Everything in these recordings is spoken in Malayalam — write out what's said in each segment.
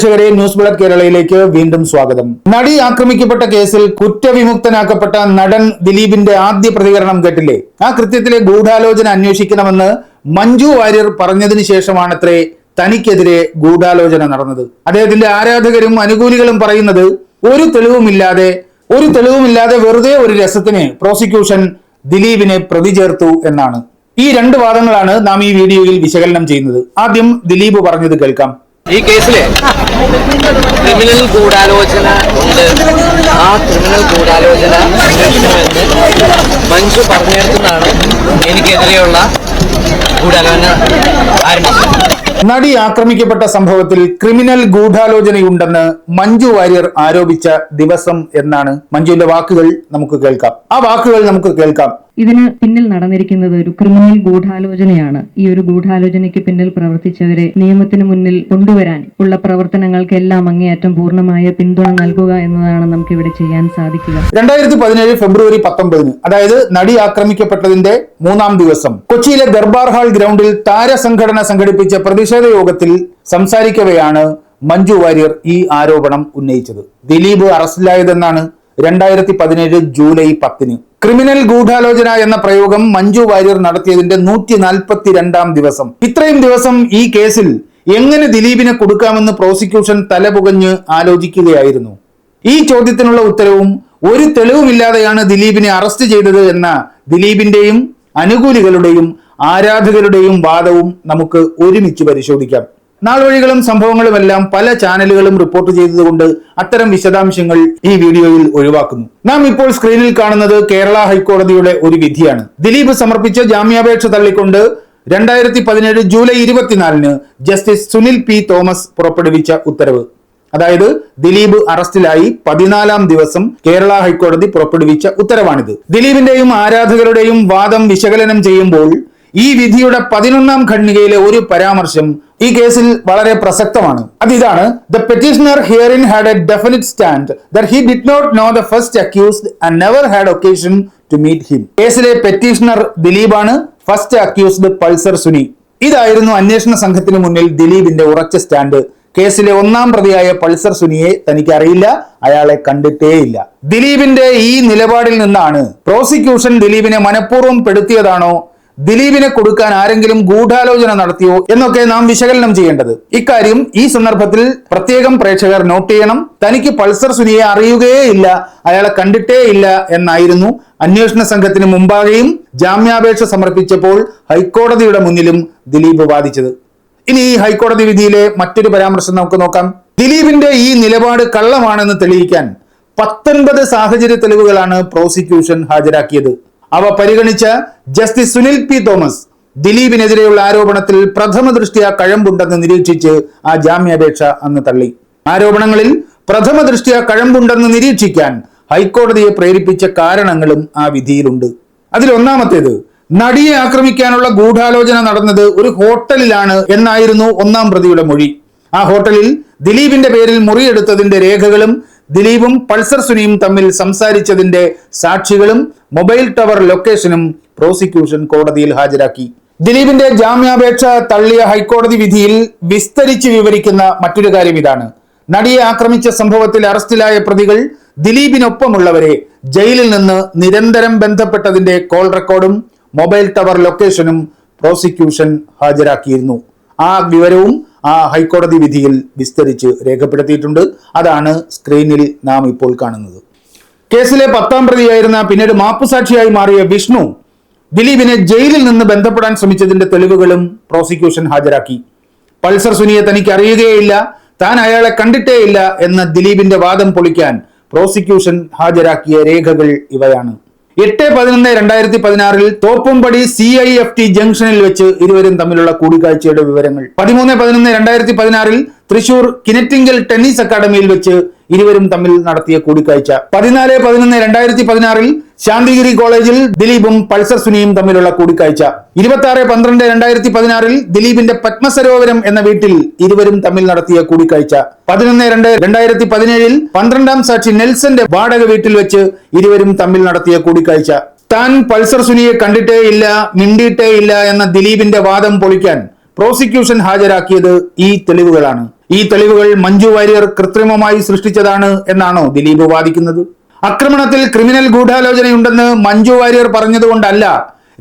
ന്യൂസ് ബ്ലഡ് കേരളയിലേക്ക് വീണ്ടും സ്വാഗതം. നടി ആക്രമിക്കപ്പെട്ട കേസിൽ കുറ്റവിമുക്തനാക്കപ്പെട്ട നടൻ ദിലീപിന്റെ ആദ്യ പ്രതികരണം കേട്ടില്ലേ? ആ കൃത്യത്തിലെ ഗൂഢാലോചന അന്വേഷിക്കണമെന്ന് മഞ്ജു വാര്യർ പറഞ്ഞതിന് ശേഷമാണത്രേ തനിക്കെതിരെ ഗൂഢാലോചന നടന്നത്. അദ്ദേഹത്തിന്റെ ആരാധകരും അനുകൂലികളും പറയുന്നത് ഒരു തെളിവുമില്ലാതെ വെറുതെ ഒരു രസത്തിന് പ്രോസിക്യൂഷൻ ദിലീപിനെ പ്രതി ചേർത്തു എന്നാണ്. ഈ രണ്ട് വാദങ്ങളാണ് നാം ഈ വീഡിയോയിൽ വിശകലനം ചെയ്യുന്നത്. ആദ്യം ദിലീപ് പറഞ്ഞത് കേൾക്കാം. ഈ കേസില് ക്രിമിനൽ ഗൂഢാലോചന ഉണ്ട്. ആ ക്രിമിനൽ ഗൂഢാലോചന മഞ്ജു പറഞ്ഞെടുത്താണ് എനിക്കെതിരെയുള്ള ഗൂഢാലോചന ആരംഭിച്ചത്. നടി ആക്രമിക്കപ്പെട്ട സംഭവത്തിൽ ക്രിമിനൽ ഗൂഢാലോചനയുണ്ടെന്ന് മഞ്ജു വാര്യർ ആരോപിച്ച ദിവസം എന്നാണ് മഞ്ജുവിന്റെ വാക്കുകൾ നമുക്ക് കേൾക്കാം. ആ വാക്കുകൾ നമുക്ക് കേൾക്കാം. ഇതിന് പിന്നിൽ നടന്നിരിക്കുന്നത് ഒരു ക്രിമിനൽ ഗൂഢാലോചനയാണ്. ഈ ഒരു ഗൂഢാലോചനയ്ക്ക് പിന്നിൽ പ്രവർത്തിച്ചവരെ നിയമത്തിന് മുന്നിൽ കൊണ്ടുവരാൻ ഉള്ള പ്രവർത്തനങ്ങൾക്കെല്ലാം അങ്ങേയറ്റം പൂർണ്ണമായ പിന്തുണ നൽകുക എന്നതാണ് നമുക്ക് ഇവിടെ ചെയ്യാൻ സാധിക്കുക. 2017 ഫെബ്രുവരി 19, അതായത് നടി ആക്രമിക്കപ്പെട്ടതിന്റെ 3-ാം ദിവസം കൊച്ചിയിലെ ദർബാർ ഹാൾ ഗ്രൗണ്ടിൽ താരസംഘടന സംഘടിപ്പിച്ച പ്രതിഷേധ യോഗത്തിൽ സംസാരിക്കവെയാണ് മഞ്ജു വാര്യർ ഈ ആരോപണം ഉന്നയിച്ചത്. ദിലീപ് അറസ്റ്റിലായതെന്നാണ് 2017 ജൂലൈ 10. ക്രിമിനൽ ഗൂഢാലോചന എന്ന പ്രയോഗം മഞ്ജു വാര്യർ നടത്തിയതിന്റെ 142-ാം ദിവസം. ഇത്രയും ദിവസം ഈ കേസിൽ എങ്ങനെ ദിലീപിനെ കൊടുക്കാമെന്ന് പ്രോസിക്യൂഷൻ തലപുകഞ്ഞ് ആലോചിക്കുകയായിരുന്നു. ഈ ചോദ്യത്തിനുള്ള ഉത്തരവും ഒരു തെളിവുമില്ലാതെയാണ് ദിലീപിനെ അറസ്റ്റ് ചെയ്തത് എന്ന ദിലീപിന്റെയും അനുകൂലികളുടെയും ആരാധകരുടെയും വാദവും നമുക്ക് ഒരുമിച്ച് പരിശോധിക്കാം. നാൾവഴികളും സംഭവങ്ങളുമെല്ലാം പല ചാനലുകളും റിപ്പോർട്ട് ചെയ്തതുകൊണ്ട് അത്തരം വിശദാംശങ്ങൾ ഈ വീഡിയോയിൽ ഒഴിവാക്കുന്നു. നാം ഇപ്പോൾ സ്ക്രീനിൽ കാണുന്നത് കേരള ഹൈക്കോടതിയുടെ ഒരു വിധിയാണ്. ദിലീപ് സമർപ്പിച്ച ജാമ്യാപേക്ഷ തള്ളിക്കൊണ്ട് 2017 July 24 justice Sunil P Thomas പുറപ്പെടുവിച്ച ഉത്തരവ്. അതായത് ദിലീപ് അറസ്റ്റിലായി 14-ാം ദിവസം കേരള ഹൈക്കോടതി പുറപ്പെടുവിച്ച ഉത്തരവാണിത്. ദിലീപിന്റെയും ആരാധകരുടെയും വാദം വിശകലനം ചെയ്യുമ്പോൾ ഈ വിധിയുടെ 11-ാം ഖണ്ഡികയിലെ ഒരു പരാമർശം ഈ കേസിൽ വളരെ പ്രസക്തമാണ്. അതിതാണ്: The petitioner herein had a definite stand that he did not know the first accused and never had occasion to meet him. കേസിലെ പെറ്റീഷണർ ദിലീപാണ്, ഫസ്റ്റ് അക്യൂസ്ഡ് പൾസർ സുനി. ഇതായിരുന്നു അന്വേഷണ സംഘത്തിന് മുന്നിൽ ദിലീപിന്റെ ഉറച്ച സ്റ്റാൻഡ്. കേസിലെ 1-ാം പ്രതിയായ പൾസർ സുനിയെ തനിക്ക് അറിയില്ല, അയാളെ കണ്ടിട്ടേയില്ല. ദിലീപിന്റെ ഈ നിലപാടിൽ നിന്നാണ് പ്രോസിക്യൂഷൻ ദിലീപിനെ മനഃപൂർവ്വം പെടുത്തിയതാണോ, ദിലീപിനെ കൊടുക്കാൻ ആരെങ്കിലും ഗൂഢാലോചന നടത്തിയോ എന്നൊക്കെ നാം വിശകലനം ചെയ്യേണ്ടത്. ഇക്കാര്യം ഈ സന്ദർഭത്തിൽ പ്രത്യേകം പ്രേക്ഷകർ നോട്ട് ചെയ്യണം. തനിക്ക് പൾസർ സുനിയെ അറിയുകയേ ഇല്ല, അയാളെ കണ്ടിട്ടേ ഇല്ല എന്നായിരുന്നു അന്വേഷണ സംഘത്തിന് മുമ്പാകെയും ജാമ്യാപേക്ഷ സമർപ്പിച്ചപ്പോൾ ഹൈക്കോടതിയുടെ മുന്നിലും ദിലീപ് വാദിച്ചത്. ഇനി ഈ ഹൈക്കോടതി വിധിയിലെ മറ്റൊരു പരാമർശം നമുക്ക് നോക്കാം. ദിലീപിന്റെ ഈ നിലപാട് കള്ളമാണെന്ന് തെളിയിക്കാൻ 19 സാഹചര്യ തെളിവുകളാണ് പ്രോസിക്യൂഷൻ ഹാജരാക്കിയത്. അവ പരിഗണിച്ച ജസ്റ്റിസ് സുനിൽ പി തോമസ് ദിലീപിനെതിരെയുള്ള ആരോപണത്തിൽ പ്രഥമ ദൃഷ്ട്യാ കഴമ്പുണ്ടെന്ന് നിരീക്ഷിച്ച് ആ ജാമ്യാപേക്ഷ അന്ന് തള്ളി. ആരോപണങ്ങളിൽ പ്രഥമ ദൃഷ്ട്യാ കഴമ്പുണ്ടെന്ന് നിരീക്ഷിക്കാൻ ഹൈക്കോടതിയെ പ്രേരിപ്പിച്ച കാരണങ്ങളും ആ വിധിയിലുണ്ട്. അതിൽ ഒന്നാമത്തേത്, നടിയെ ആക്രമിക്കാനുള്ള ഗൂഢാലോചന നടന്നത് ഒരു ഹോട്ടലിലാണ് എന്നായിരുന്നു 1-ാം പ്രതിയുടെ മൊഴി. ആ ഹോട്ടലിൽ ദിലീപിന്റെ പേരിൽ മുറിയെടുത്തതിന്റെ രേഖകളും ദിലീപും പൾസർ സുനിയും തമ്മിൽ സംസാരിച്ചതിന്റെ സാക്ഷികളും മൊബൈൽ ടവർ ലൊക്കേഷനും പ്രോസിക്യൂഷൻ കോടതിയിൽ ഹാജരാക്കി. ദിലീപിന്റെ ജാമ്യാപേക്ഷ തള്ളിയ ഹൈക്കോടതി വിധിയിൽ വിസ്തരിച്ച് വിവരിക്കുന്ന മറ്റൊരു കാര്യം ഇതാണ്: നടിയെ ആക്രമിച്ച സംഭവത്തിൽ അറസ്റ്റിലായ പ്രതികൾ ദിലീപിനൊപ്പമുള്ളവരെ ജയിലിൽ നിന്ന് നിരന്തരം ബന്ധപ്പെട്ടതിന്റെ കോൾ റെക്കോർഡും മൊബൈൽ ടവർ ലൊക്കേഷനും പ്രോസിക്യൂഷൻ ഹാജരാക്കിയിരുന്നു. ആ വിവരവും ആ ഹൈക്കോടതി വിധിയിൽ വിസ്തരിച്ച് രേഖപ്പെടുത്തിയിട്ടുണ്ട്. അതാണ് സ്ക്രീനിൽ നാം ഇപ്പോൾ കാണുന്നത്. കേസിലെ 10-ാം പ്രതിയായിരുന്ന പിന്നീട് മാപ്പുസാക്ഷിയായി മാറിയ വിഷ്ണു ദിലീപിനെ ജയിലിൽ നിന്ന് ബന്ധപ്പെടാൻ ശ്രമിച്ചതിന്റെ തെളിവുകളും പ്രോസിക്യൂഷൻ ഹാജരാക്കി. പൾസർ സുനിയെ തനിക്ക് അറിയുകയില്ല, താൻ അയാളെ കണ്ടിട്ടേയില്ല എന്ന ദിലീപിന്റെ വാദം പൊളിക്കാൻ പ്രോസിക്യൂഷൻ ഹാജരാക്കിയ രേഖകൾ ഇവയാണ്. 8/11/2016 തോപ്പുംപടി CIFT ജംഗ്ഷനിൽ വെച്ച് ഇരുവരും തമ്മിലുള്ള കൂടിക്കാഴ്ചയുടെ വിവരങ്ങൾ. 13/11/2016 തൃശൂർ കിനറ്റിങ്കൽ ടെന്നീസ് അക്കാദമിയിൽ വെച്ച് ഇരുവരും തമ്മിൽ നടത്തിയ കൂടിക്കാഴ്ച. 14/11/2016 ശാന്തിഗിരി കോളേജിൽ ദിലീപും പൾസർ സുനിയും തമ്മിലുള്ള കൂടിക്കാഴ്ച. 26/12/2016 ദിലീപിന്റെ പത്മസരോവരം എന്ന വീട്ടിൽ ഇരുവരും തമ്മിൽ നടത്തിയ കൂടിക്കാഴ്ച. 11/2/2017 12-ാം സാക്ഷി നെൽസന്റെ വാടക വീട്ടിൽ വെച്ച് ഇരുവരും തമ്മിൽ നടത്തിയ കൂടിക്കാഴ്ച. താൻ പൾസർ സുനിയെ കണ്ടിട്ടേയില്ല, മിണ്ടിയിട്ടേയില്ല എന്ന ദിലീപിന്റെ വാദം പൊളിക്കാൻ പ്രോസിക്യൂഷൻ ഹാജരാക്കിയത് ഈ തെളിവുകളാണ്. ഈ തെളിവുകൾ മഞ്ജു വാര്യർ കൃത്രിമമായി സൃഷ്ടിച്ചതാണ് എന്നാണോ ദിലീപ് വാദിക്കുന്നത്? ആക്രമണത്തിൽ ക്രിമിനൽ ഗൂഢാലോചനയുണ്ടെന്ന് മഞ്ജു വാര്യർ പറഞ്ഞതുകൊണ്ടല്ല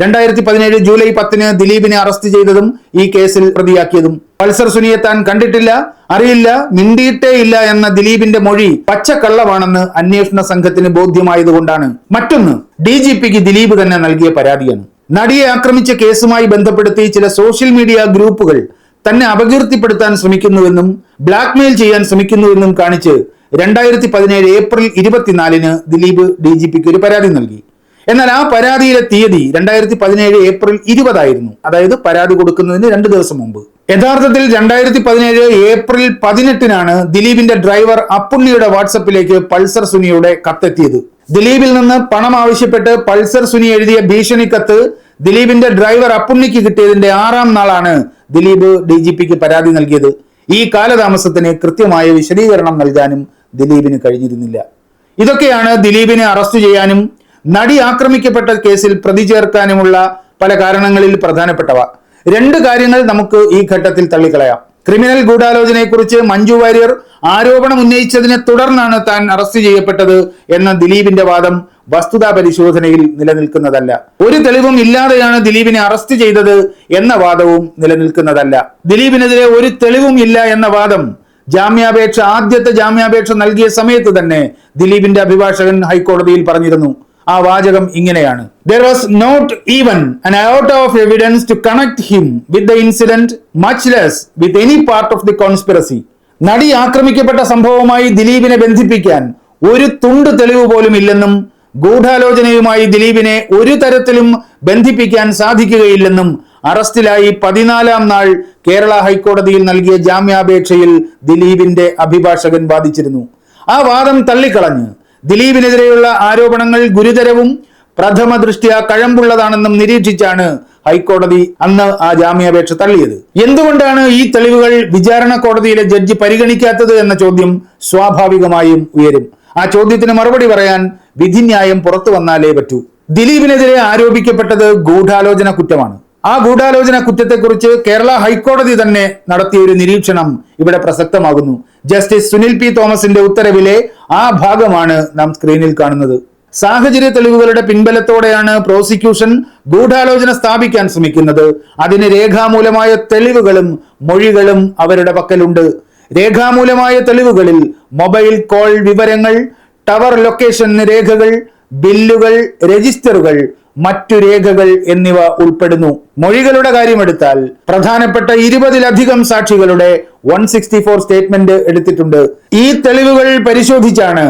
2017 ജൂലൈ 10 ദിലീപിനെ അറസ്റ്റ് ചെയ്തതും ഈ കേസിൽ പ്രതിയാക്കിയതും. പൾസർ സുനിയെ താൻ കണ്ടിട്ടില്ല, അറിയില്ല, മിണ്ടിയിട്ടേ ഇല്ല എന്ന ദിലീപിന്റെ മൊഴി പച്ചക്കള്ളമാണെന്ന് അന്വേഷണ സംഘത്തിന് ബോധ്യമായതുകൊണ്ടാണ്. മറ്റൊന്ന്, DGPക്ക് ദിലീപ് തന്നെ നൽകിയ പരാതിയാണ്. നടിയെ ആക്രമിച്ച കേസുമായി ബന്ധപ്പെടുത്തി ചില സോഷ്യൽ മീഡിയ ഗ്രൂപ്പുകൾ തന്നെ അപകീർത്തിപ്പെടുത്താൻ ശ്രമിക്കുന്നുവെന്നും ബ്ലാക്ക്മെയിൽ ചെയ്യാൻ ശ്രമിക്കുന്നുവെന്നും കാണിച്ച് 2017 ഏപ്രിൽ 24 ദിലീപ് DGPക്ക് ഒരു പരാതി നൽകി. എന്നാൽ ആ പരാതിയിലെ തീയതി 2017 ഏപ്രിൽ 20 ആയിരുന്നു. അതായത് പരാതി കൊടുക്കുന്നതിന് 2 ദിവസം മുമ്പ്. യഥാർത്ഥത്തിൽ 2017 ഏപ്രിൽ 18 ദിലീപിന്റെ ഡ്രൈവർ അപ്പുണ്ണിയുടെ വാട്സപ്പിലേക്ക് പൾസർ സുനിയുടെ കത്തെത്തിയത്. ദിലീപിൽ നിന്ന് പണം ആവശ്യപ്പെട്ട് പൾസർ സുനി എഴുതിയ ഭീഷണി കത്ത് ദിലീപിന്റെ ഡ്രൈവർ അപ്പുണ്ണിക്ക് കിട്ടിയതിന്റെ 6ാം നാളാണ് ദിലീപ് DGPക്ക് പരാതി നൽകിയത്. ഈ കാലതാമസത്തിന് കൃത്യമായ വിശദീകരണം നൽകാനും ദിലീപിന് കഴിഞ്ഞിരുന്നില്ല. ഇതൊക്കെയാണ് ദിലീപിനെ അറസ്റ്റ് ചെയ്യാനും നടി ആക്രമിക്കപ്പെട്ട കേസിൽ പ്രതി ചേർക്കാനുമുള്ള പല കാരണങ്ങളിൽ പ്രധാനപ്പെട്ടവ. 2 കാര്യങ്ങൾ നമുക്ക് ഈ ഘട്ടത്തിൽ തള്ളിക്കളയാം. ക്രിമിനൽ ഗൂഢാലോചനയെക്കുറിച്ച് മഞ്ജു വാര്യർ ആരോപണം ഉന്നയിച്ചതിനെ തുടർന്നാണ് താൻ അറസ്റ്റ് ചെയ്യപ്പെട്ടത് എന്ന ദിലീപിന്റെ വാദം വസ്തുതാ പരിശോധനയിൽ നിലനിൽക്കുന്നതല്ല. ഒരു തെളിവും ഇല്ലാതെയാണ് ദിലീപിനെ അറസ്റ്റ് ചെയ്തത് എന്ന വാദവും നിലനിൽക്കുന്നതല്ല. ദിലീപിനെതിരെ ഒരു തെളിവും ഇല്ല എന്ന വാദം ആദ്യത്തെ ജാമ്യാപേക്ഷ നൽകിയ സമയത്ത് തന്നെ ദിലീപിന്റെ അഭിഭാഷകൻ ഹൈക്കോടതിയിൽ പറഞ്ഞിരുന്നു. ആ വാചകം ഇങ്ങനെയാണ്: There was not even an iota of evidence to connect him with the incident, much less with any part of the conspiracy. നടി ആക്രമിക്കപ്പെട്ട സംഭവവുമായി ദിലീപിനെ ബന്ധിപ്പിക്കാൻ ഒരു തുണ്ട് തെളിവ് പോലും ഇല്ലെന്നും ഗൂഢാലോചനയുമായി ദിലീപിനെ ഒരു തരത്തിലും ബന്ധിപ്പിക്കാൻ സാധിക്കുകയില്ലെന്നും അറസ്റ്റിലായി 14ാം നാൾ കേരള ഹൈക്കോടതിയിൽ നൽകിയ ജാമ്യാപേക്ഷയിൽ ദിലീപിന്റെ അഭിഭാഷകൻ വാദിച്ചിരുന്നു. ആ വാദം തള്ളിക്കളഞ്ഞ് ദിലീപിനെതിരെയുള്ള ആരോപണങ്ങൾ ഗുരുതരവും പ്രഥമ ദൃഷ്ട്യാ കഴമ്പുള്ളതാണെന്നും നിരീക്ഷിച്ചാണ് ഹൈക്കോടതി അന്ന് ആ ജാമ്യാപേക്ഷ തള്ളിയത്. എന്തുകൊണ്ടാണ് ഈ തെളിവുകൾ വിചാരണ കോടതിയിലെ ജഡ്ജി പരിഗണിക്കാത്തത് എന്ന ചോദ്യം സ്വാഭാവികമായും ഉയരും. ആ ചോദ്യത്തിന് മറുപടി പറയാൻ വിധിന്യായം പുറത്തു വന്നാലേ പറ്റൂ. ദിലീപിനെതിരെ ആരോപിക്കപ്പെട്ടത് ഗൂഢാലോചന കുറ്റമാണ്. ആ ഗൂഢാലോചന കുറ്റത്തെക്കുറിച്ച് കേരള ഹൈക്കോടതി തന്നെ നടത്തിയ ഒരു നിരീക്ഷണം ഇവിടെ പ്രസക്തമാകുന്നു. Justice Sunil P. തോമസിന്റെ ഉത്തരവിലെ ആ ഭാഗമാണ് നാം സ്ക്രീനിൽ കാണുന്നത്. സാഹചര്യ തെളിവുകളുടെ പിൻബലത്തോടെയാണ് പ്രോസിക്യൂഷൻ ഗൂഢാലോചന സ്ഥാപിക്കാൻ ശ്രമിക്കുന്നത്. അതിന് രേഖാമൂലമായ തെളിവുകളും മൊഴികളും അവരുടെ പക്കലുണ്ട്. രേഖാമൂലമായ തെളിവുകളിൽ മൊബൈൽ കോൾ വിവരങ്ങൾ, ടവർ ലൊക്കേഷൻ രേഖകൾ, ബില്ലുകൾ, രജിസ്റ്ററുകൾ, മറ്റു രേഖകൾ എന്നിവ ഉൾപ്പെടുന്നു. മൊഴികളുടെ കാര്യമെടുത്താൽ പ്രധാനപ്പെട്ട 20ലധികം സാക്ഷികളുടെ 164 സ്റ്റേറ്റ്മെന്റ് എടുത്തിട്ടുണ്ട്. ഈ തെളിവുകൾ പരിശോധിച്ചാണ്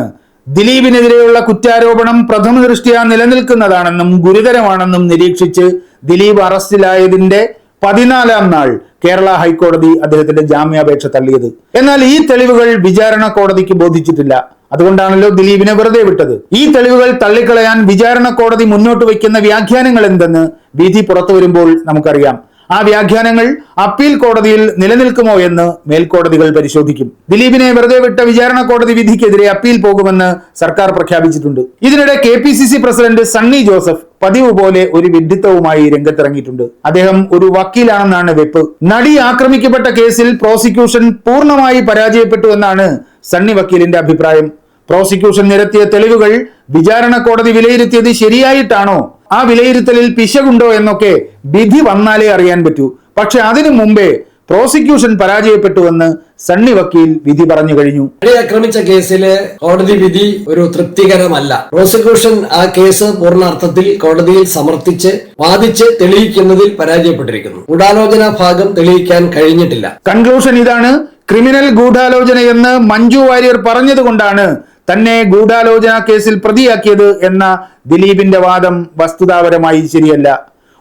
ദിലീപിനെതിരെയുള്ള കുറ്റാരോപണം പ്രഥമ ദൃഷ്ട്യാ നിലനിൽക്കുന്നതാണെന്നും ഗുരുതരമാണെന്നും നിരീക്ഷിച്ച് ദിലീപ് അറസ്റ്റിലായതിന്റെ 14ാം നാൾ കേരള ഹൈക്കോടതി അദ്ദേഹത്തിന്റെ ജാമ്യാപേക്ഷ തള്ളിയത്. എന്നാൽ ഈ തെളിവുകൾ വിചാരണ കോടതിക്ക് ബോധിച്ചിട്ടില്ല. അതുകൊണ്ടാണല്ലോ ദിലീപിനെ വെറുതെ വിട്ടത്. ഈ തെളിവുകൾ തള്ളിക്കളയാൻ വിചാരണ കോടതി മുന്നോട്ട് വയ്ക്കുന്ന വ്യാഖ്യാനങ്ങൾ എന്തെന്ന് വിധി പുറത്തു വരുമ്പോൾ നമുക്കറിയാം. ആ വ്യാഖ്യാനങ്ങൾ അപ്പീൽ കോടതിയിൽ നിലനിൽക്കുമോ എന്ന് മേൽക്കോടതികൾ പരിശോധിക്കും. ദിലീപിനെ വെറുതെ വിട്ട വിചാരണ കോടതി വിധിക്കെതിരെ അപ്പീൽ പോകുമെന്ന് സർക്കാർ പ്രഖ്യാപിച്ചിട്ടുണ്ട്. ഇതിനിടെ KPCC പ്രസിഡന്റ് സണ്ണി ജോസഫ് പതിവ് പോലെ ഒരു വിഡ്ഢിത്തവുമായി രംഗത്തിറങ്ങിയിട്ടുണ്ട്. അദ്ദേഹം ഒരു വക്കീലാണെന്നാണ് വെപ്പ്. നടി ആക്രമിക്കപ്പെട്ട കേസിൽ പ്രോസിക്യൂഷൻ പൂർണ്ണമായി പരാജയപ്പെട്ടു എന്നാണ് സണ്ണി വക്കീലിന്റെ അഭിപ്രായം. പ്രോസിക്യൂഷൻ നിരത്തിയ തെളിവുകൾ വിചാരണ കോടതി വിലയിരുത്തിയത് ശരിയായിട്ടാണോ, ആ വിലയിരുത്തലിൽ പിശകുണ്ടോ എന്നൊക്കെ വിധി വന്നാലേ അറിയാൻ പറ്റൂ. പക്ഷെ അതിനു മുമ്പേ പ്രോസിക്യൂഷൻ പരാജയപ്പെട്ടുവെന്ന് സണ്ണി വക്കീൽ വിധി പറഞ്ഞു കഴിഞ്ഞു. ആക്രമിച്ച കേസിലെ കോടതി വിധി ഒരു തൃപ്തികരമല്ല. പ്രോസിക്യൂഷൻ ആ കേസ് പൂർണ്ണാർത്ഥത്തിൽ കോടതിയിൽ സമർത്ഥിച്ച് വാദിച്ച് തെളിയിക്കുന്നതിൽ പരാജയപ്പെട്ടിരിക്കുന്നു. ഗൂഢാലോചന ഭാഗം തെളിയിക്കാൻ കഴിഞ്ഞിട്ടില്ല. കൺക്ലൂഷൻ ഇതാണ്: ക്രിമിനൽ ഗൂഢാലോചനയെന്ന് മഞ്ജു വാര്യർ പറഞ്ഞതുകൊണ്ടാണ് തന്നെ ഗൂഢാലോചന കേസിൽ പ്രതിയാക്കിയത് എന്ന ദിലീപിന്റെ വാദം വസ്തുതാപരമായി ശരിയല്ല.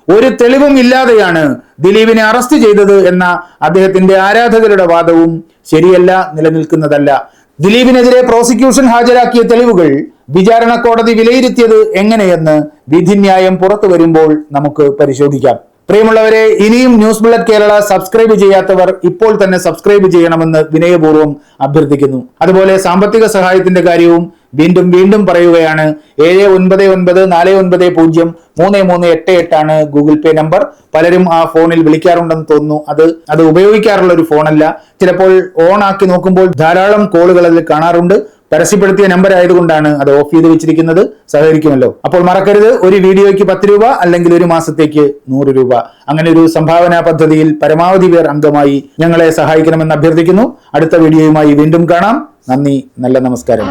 ഒരു തെളിവും ഇല്ലാതെയാണ് ദിലീപിനെ അറസ്റ്റ് ചെയ്തത് എന്ന അദ്ദേഹത്തിന്റെ ആരാധകരുടെ വാദവും ശരിയല്ല, നിലനിൽക്കുന്നതല്ല. ദിലീപിനെതിരെ പ്രോസിക്യൂഷൻ ഹാജരാക്കിയ തെളിവുകൾ വിചാരണ കോടതി വിലയിരുത്തിയത് എങ്ങനെയെന്ന് വിധിന്യായം പുറത്തു വരുമ്പോൾ നമുക്ക് പരിശോധിക്കാം. പ്രിയമുള്ളവരെ, ഇനിയും ന്യൂസ് ബുള്ളറ്റ് കേരള സബ്സ്ക്രൈബ് ചെയ്യാത്തവർ ഇപ്പോൾ തന്നെ സബ്സ്ക്രൈബ് ചെയ്യണമെന്ന് വിനയപൂർവ്വം അഭ്യർത്ഥിക്കുന്നു. അതുപോലെ സാമ്പത്തിക സഹായത്തിന്റെ കാര്യവും വീണ്ടും വീണ്ടും പറയുകയാണ്. 7994903388 ഗൂഗിൾ പേ നമ്പർ. പലരും ആ ഫോണിൽ വിളിക്കാറുണ്ടെന്ന് തോന്നുന്നു. അത് ഉപയോഗിക്കാറുള്ള ഒരു ഫോണല്ല. ചിലപ്പോൾ ഓൺ ആക്കി നോക്കുമ്പോൾ ധാരാളം കോളുകൾ അതിൽ കാണാറുണ്ട്. പരസ്യപ്പെടുത്തിയ നമ്പർ ആയതുകൊണ്ടാണ് അത് ഓഫ് ചെയ്ത് വെച്ചിരിക്കുന്നത്. സഹകരിക്കുമല്ലോ. അപ്പോൾ മറക്കരുത്, ഒരു വീഡിയോയ്ക്ക് 10 രൂപ അല്ലെങ്കിൽ ഒരു മാസത്തേക്ക് 100 രൂപ. അങ്ങനെ ഒരു സംഭാവനാ പദ്ധതിയിൽ പരമാവധി പേർ അംഗമായി ഞങ്ങളെ സഹായിക്കണമെന്ന് അഭ്യർത്ഥിക്കുന്നു. അടുത്ത വീഡിയോയുമായി വീണ്ടും കാണാം. നന്ദി, നല്ല നമസ്കാരം.